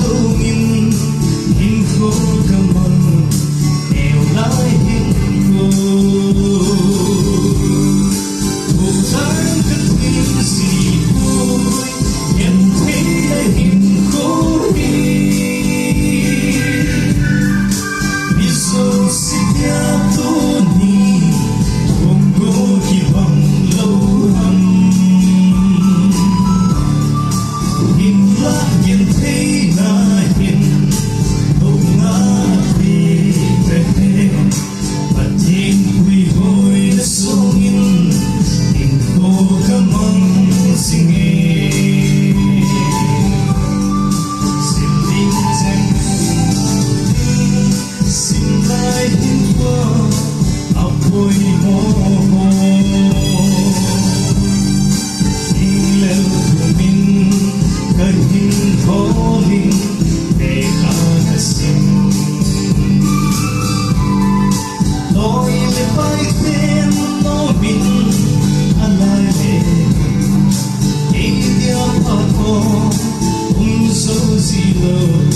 lungin hin ko kaman eo lai hin ko bukan ketin si boy yang thay hin ko hi biso si dia tu ni bongo ki bang lâu hằng hin la yang thay na hin đâu ngã đi về và tin quy hồi sông in hin ko kamang singe sim linh danh sim lai hin qua áo bôi mồ hin leo của mình cái hin khó linh để khá là sim tôi le bay tên nó bin alai le India pa ko sâu gì lâu